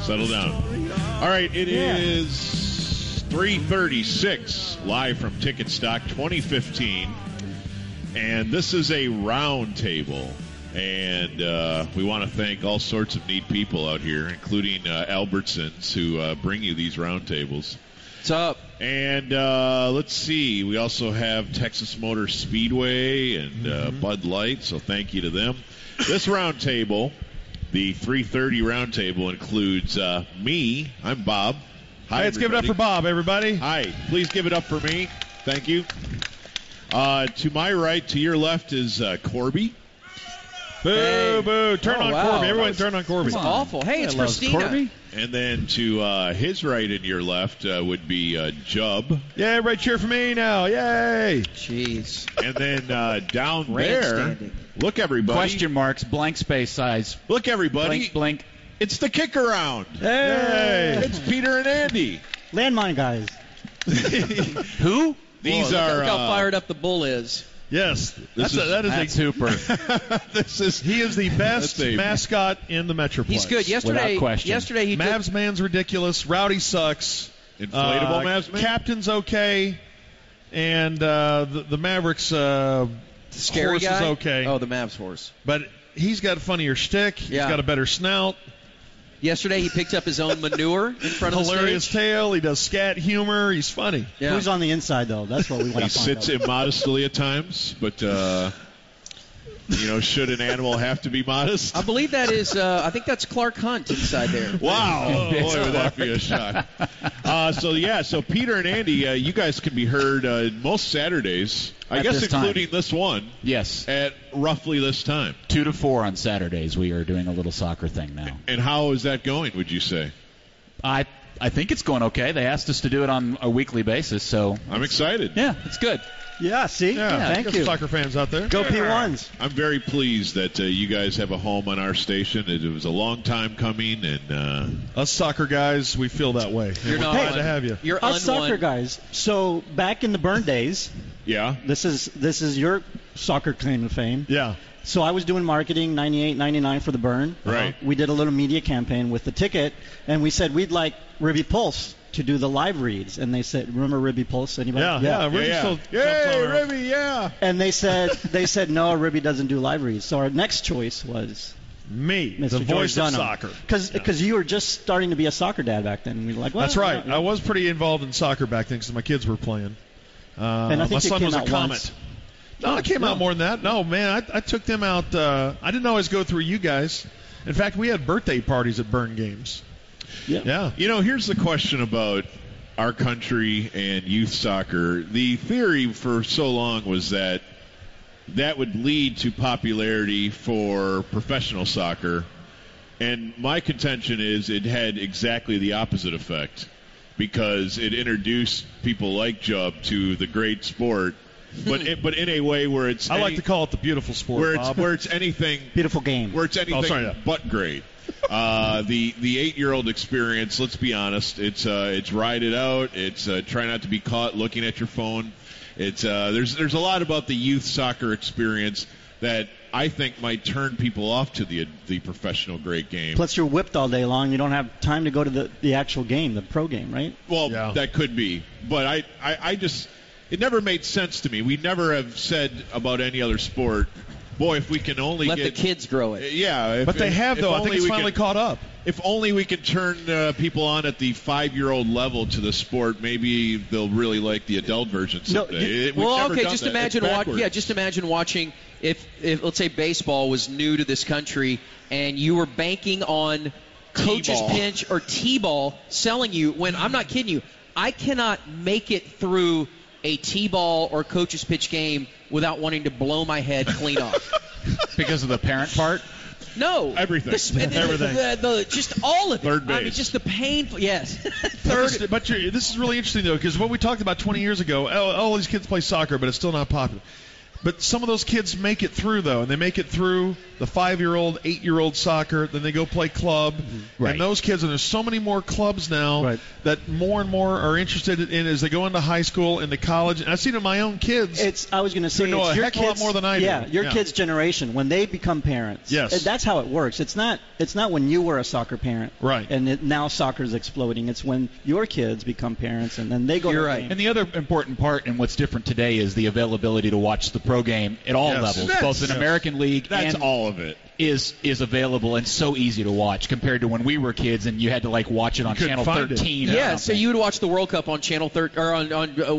Settle down. All right, it is 3:36 live from Ticketstock 2015, and this is a round table. And we want to thank all sorts of neat people out here, including Albertsons, who bring you these round tables. What's up? And let's see. We also have Texas Motor Speedway and Bud Light, so thank you to them. This round table, the 3:30 round table, includes me. I'm Bob. Hi, let's give it up for Bob, everybody. Hi. Please give it up for me. Thank you. To my right, to your left, is Corby. Boo, boo. Turn on Corby. Everyone turn on Corby. That's awful. Hey, it's Christina. Corby. And then to his right and your left would be Jub. Yeah, everybody cheer for me now. Yay. Jeez. And then down there, look, everybody. Question marks, blank space size. Look, everybody. Blink, blink. It's the Kickaround. Hey. It's Peter and Andy. Landmine guys. Who? These Look are how fired up the bull is. Yes, That's super. He is the best mascot in the Metroplex. He's good. Yesterday he Mavs man's ridiculous. Rowdy sucks. Inflatable Mavs man. Captain's okay, and the Mavericks scary horse guy? is okay. Oh, the Mavs horse. But he's got a funnier shtick. He's got a better snout. Yesterday he picked up his own manure in front of the Hilarious stage. tail. He does scat humor. He's funny. Yeah. Who's on the inside, though? That's what we want He to find sits out. immodestly at times, but should an animal have to be modest? I believe that is. I think that's Clark Hunt inside there. Wow, boy, would that be a shock. So Peter and Andy, you guys can be heard most Saturdays, I At guess this including this one, Yes. at roughly this time. 2 to 4 on Saturdays. We are doing a little soccer thing now. And how is that going, would you say? I think it's going okay. They asked us to do it on a weekly basis, so I'm excited. yeah, it's good. Yeah, see? Thank got you. some soccer fans out there. Go P1s. I'm very pleased that you guys have a home on our station. It was a long time coming, and Us soccer guys, we feel that way. You're We're not glad to have you. You're Us soccer guys. So back in the Burn days, yeah. this is your soccer claim to fame. Yeah. So I was doing marketing 98, 99 for the Burn. Right. We did a little media campaign with the ticket, and we said we'd like Ribby Pulse to do the live reads. And they said, remember Ribby Pulse? Anybody? Yeah. Ribby still jumps Yay, on around. Ribby, yeah. And they said no, Ribby doesn't do live reads. So our next choice was Me, Mr. the George voice of Dunham. soccer. Because you were just starting to be a soccer dad back then. And we were like, well, That's right. yeah. I was pretty involved in soccer back then because my kids were playing. And I think my it son came was a out comet. once. No, it came out more than that. No, man, I took them out. I didn't always go through you guys. In fact, we had birthday parties at Burn games. Yeah. Here's the question about our country and youth soccer. The theory for so long was that would lead to popularity for professional soccer. And my contention is it had exactly the opposite effect, because it introduced people like Jubb to the great sport, but in a way where it's I like to call it the beautiful sport, Bob. where it's anything Beautiful game. where it's anything but great. The 8-year-old experience, let's be honest, it's ride it out. It's try not to be caught looking at your phone. It's there's a lot about the youth soccer experience that I think might turn people off to the professional great game. Plus, you're whipped all day long. You don't have time to go to the actual game, the pro game, right? Well, that could be, but I just it never made sense to me. We never have said about any other sport, boy, if we can only let get the kids grow it. Yeah, But they have, though. I think it's finally caught up. If only we could turn people on at the 5-year-old level to the sport, maybe they'll really like the adult version someday. Just imagine watching if let's say baseball was new to this country and you were banking on coach's pinch or T-ball selling you. When I'm not kidding you, I cannot make it through a T-ball or coach's pitch game without wanting to blow my head clean off. Because of the parent part? No. Everything. Everything. Just all of it. Third base. I mean, just the painful. Yes. But this is really interesting, though, because what we talked about 20 years ago, all these kids play soccer, but it's still not popular. But some of those kids make it through, though, and they make it through the 5-year-old, 8-year-old soccer. Then they go play club. Right. And those kids, and there's so many more clubs now that more and more are interested in as they go into high school, into college. And I've seen it in my own kids. I was going to say, know it's a your heck of kids, a lot more than I do. Yeah, your kids' generation, when they become parents. Yes. That's how it works. It's not when you were a soccer parent. Right. And now soccer's exploding. It's when your kids become parents, and then they go to right. game. And the other important part, and what's different today, is the availability to watch the pro game at all levels, both in American League That's and all of it. is available and so easy to watch compared to when we were kids and you had to watch it on Channel 13. Yeah, so you would watch the World Cup on Channel 13 or on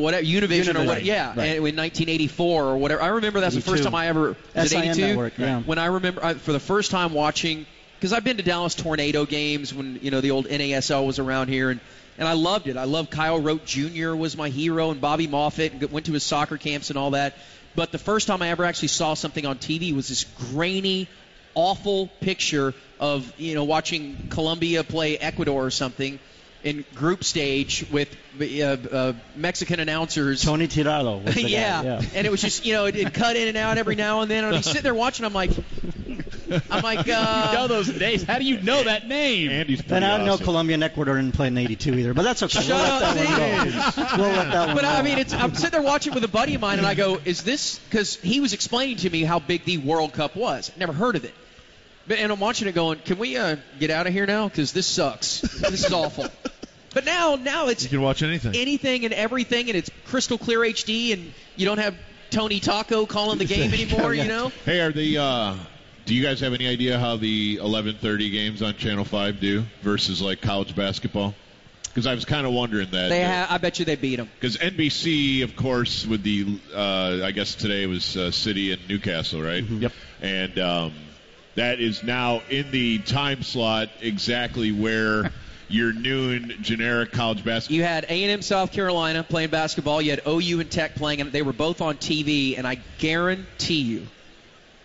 whatever Univision or what? Yeah, and in 1984 or whatever. I remember that's the first time I ever was it 82 network, when I remember for the first time watching, because I've been to Dallas Tornado games when the old NASL was around here, and I loved it. I loved Kyle Rote Jr. was my hero, and Bobby Moffett, and went to his soccer camps and all that. But the first time I ever actually saw something on TV was this grainy, awful picture of watching Colombia play Ecuador or something in group stage with Mexican announcers. Tony Tirado was the guy. Yeah, and it was just it'd cut in and out every now and then. And I'd be sitting there watching. I'm like, you know those days. How do you know that name? Andy's pretty And I don't know awesome. Colombia and Ecuador didn't play in '82 either, but that's okay. Shut up, We'll let that one But go. I mean, I'm sitting there watching with a buddy of mine, and I go, "Is this?" Because he was explaining to me how big the World Cup was. Never heard of it. And I'm watching it, going, "Can we get out of here now? Because this sucks. This is awful." But now it's You can watch anything and everything, and it's crystal clear HD, and you don't have Tony Taco calling the game anymore. Hey, are the do you guys have any idea how the 11:30 games on Channel 5 do versus college basketball? Because I was kind of wondering that. I bet you they beat them. Because NBC, of course, with the I guess today was City and Newcastle, right? Mm-hmm. Yep. And that is now in the time slot exactly where your noon generic college basketball. You had A&M South Carolina playing basketball. You had OU and Tech playing, and they were both on TV, and I guarantee you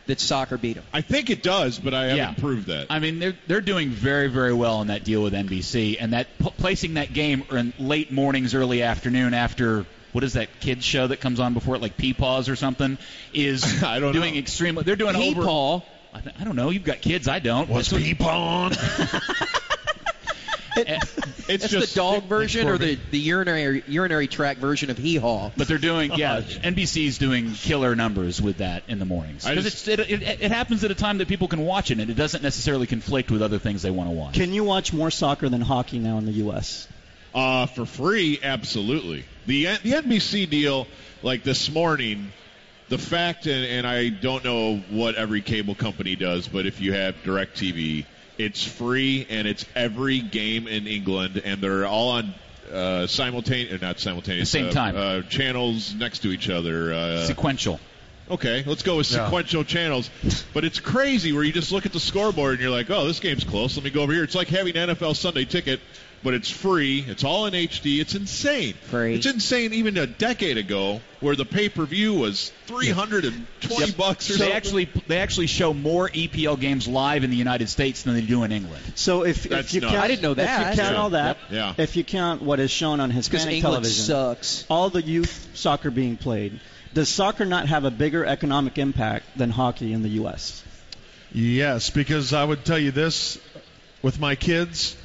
that soccer beat them. I think it does, but I haven't proved that. I mean, they're doing very, very well in that deal with NBC, and that placing that game in late mornings, early afternoon after what is that kids show that comes on before it, like Peepaws or something, is I don't doing know. extremely. They're doing Peepaw. I don't know. You've got kids. I don't. What's Peepaw on? It's just the dog version or the urinary tract version of Hee Haw. But they're doing, NBC's doing killer numbers with that in the mornings. Because it happens at a time that people can watch it, and it doesn't necessarily conflict with other things they want to watch. Can you watch more soccer than hockey now in the U.S.? For free, absolutely. The NBC deal, like this morning, the fact, and I don't know what every cable company does, but if you have DirecTV, it's free, and it's every game in England, and they're all on not simultaneous, same time, channels next to each other. Sequential. Okay, let's go with sequential channels. But it's crazy where you just look at the scoreboard and you're like, oh, this game's close. Let me go over here. It's like having NFL Sunday Ticket, but it's free. It's all in HD. It's insane. Free. It's insane even a decade ago where the pay-per-view was $320 or something. They actually show more EPL games live in the United States than they do in England. So if you count, I didn't know that. If you count all that, if you count what is shown on Hispanic England television, sucks. all the youth soccer being played, does soccer not have a bigger economic impact than hockey in the U.S.? Yes, because I would tell you this, with my kids,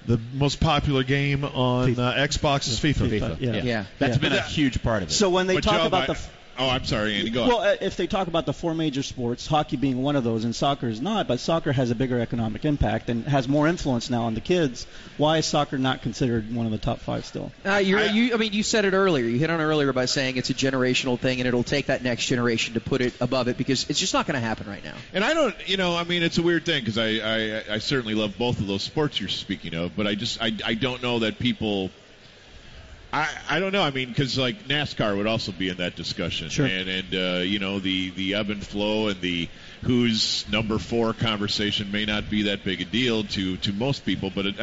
the most popular game on Xbox is FIFA. Yeah. That's been a huge part of it. So when they talk about the... Oh, I'm sorry, Andy. Go on. Well, if they talk about the four major sports, hockey being one of those, and soccer is not, but soccer has a bigger economic impact and has more influence now on the kids. Why is soccer not considered one of the top five still? You said it earlier. You hit on it earlier by saying it's a generational thing, and it'll take that next generation to put it above it because it's just not going to happen right now. And I don't, it's a weird thing because I certainly love both of those sports you're speaking of, but I don't know that people. I don't know. I mean, because like NASCAR would also be in that discussion, sure. and the ebb and flow and the who's number 4 conversation may not be that big a deal to most people, but it's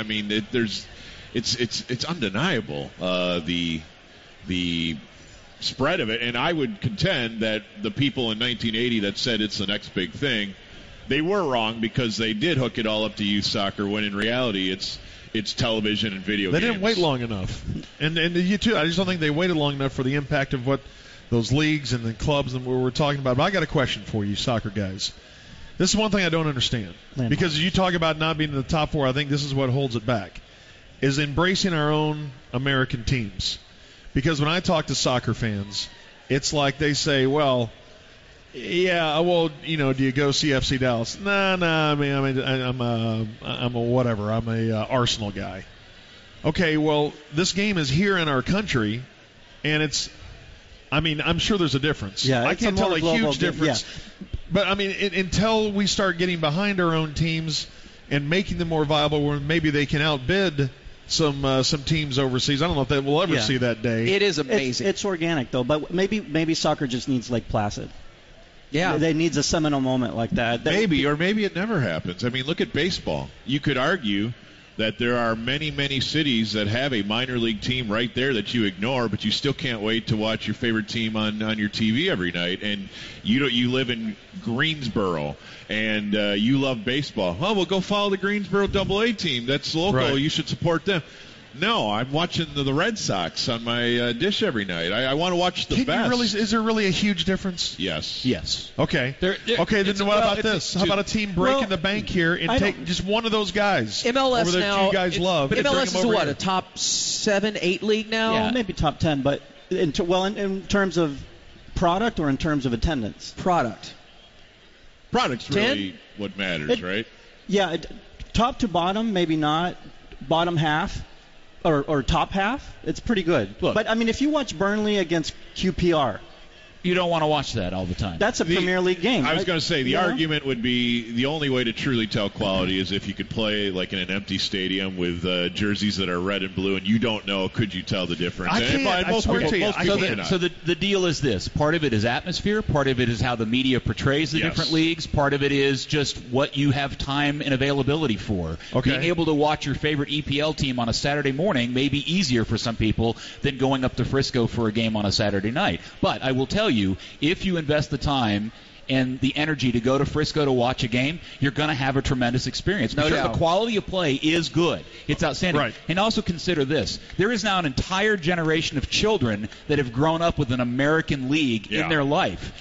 undeniable the spread of it, and I would contend that the people in 1980 that said it's the next big thing, they were wrong because they did hook it all up to youth soccer when in reality it's television and video games. They didn't wait long enough. And you too, I just don't think they waited long enough for the impact of what those leagues and the clubs and what we're talking about. But I got a question for you, soccer guys. This is one thing I don't understand. Because you talk about not being in the top 4, I think this is what holds it back, is embracing our own American teams. Because when I talk to soccer fans, it's like they say, well, yeah, well, do you go see FC Dallas? Nah, I mean, I'm a whatever. I'm a Arsenal guy. Okay, well, this game is here in our country, and I'm sure there's a difference. Yeah, I can't tell a huge difference. Yeah. But, until we start getting behind our own teams and making them more viable, where maybe they can outbid some teams overseas. I don't know if we'll ever see that day. It is amazing. It's organic, though, but maybe soccer just needs Lake Placid. Yeah. They needs a seminal moment like that. Maybe it never happens. I mean, look at baseball. You could argue that there are many, many cities that have a minor league team right there that you ignore, but you still can't wait to watch your favorite team on your TV every night. And you live in Greensboro, and you love baseball. Oh, well, go follow the Greensboro AA team. That's local. Right. You should support them. No, I'm watching the Red Sox on my dish every night. I want to watch the best. Is there really a huge difference? Yes. Okay. Okay, then what about this? How about a team breaking the bank here and take just one of those guys MLS over there now, you guys love? But MLS is a top 7-8 league now? Yeah, maybe top 10, but in terms of product or in terms of attendance? Product's really what matters, right? Yeah, top to bottom, maybe not. Bottom half. Or top half, it's pretty good. Look, but, if you watch Burnley against QPR, you don't want to watch that all the time. That's a Premier League game. I was going to say, the argument would be the only way to truly tell quality is if you could play like in an empty stadium with jerseys that are red and blue, and you don't know, could you tell the difference? I swear to you. So the deal is this. Part of it is atmosphere. Part of it is how the media portrays the different leagues. Part of it is just what you have time and availability for. Okay. Being able to watch your favorite EPL team on a Saturday morning may be easier for some people than going up to Frisco for a game on a Saturday night. But I will tell you, if you invest the time and the energy to go to Frisco to watch a game, you're going to have a tremendous experience. No doubt. The quality of play is good. It's outstanding. Right. And also consider this. There is now an entire generation of children that have grown up with an American league in their life.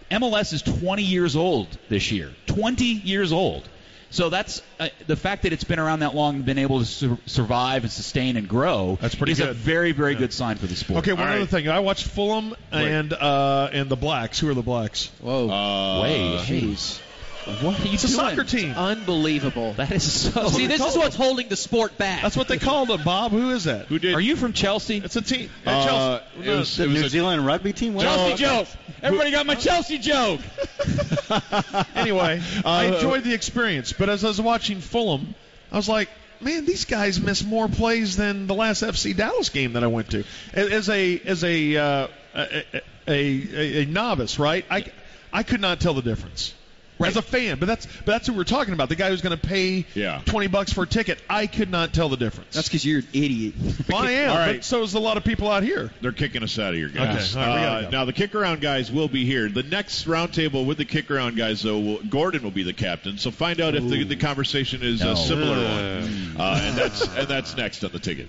MLS is 20 years old this year. 20 years old. So that's the fact that it's been around that long and been able to survive and sustain and grow. That's pretty is good. a very, very good sign for the sport. Okay, one other thing. I watched Fulham and the Blacks. Who are the Blacks? Whoa. Jeez. What are you It's a doing? soccer team. Unbelievable. That is so. See, this is what's holding the sport back. That's what they called them, Bob. Who is that? Who did? Are you from Chelsea? It's a team. Chelsea. It was the New Zealand rugby team? Chelsea joke. Everybody got my Chelsea joke. Anyway, I enjoyed the experience, but as I was watching Fulham, I was like, man, these guys miss more plays than the last FC Dallas game that I went to. As a novice, right? I could not tell the difference. Right. As a fan, but that's who we're talking about. The guy who's going to pay $20 for a ticket. I could not tell the difference. That's because you're an idiot. Well, I am, All right. but so is a lot of people out here. They're kicking us out of here, guys. Okay. All right, we gotta go. Now, the Kickaround guys will be here. The next roundtable with the Kickaround guys, though, Gordon will be the captain. So find out if the conversation is a similar one. And that's next on the ticket.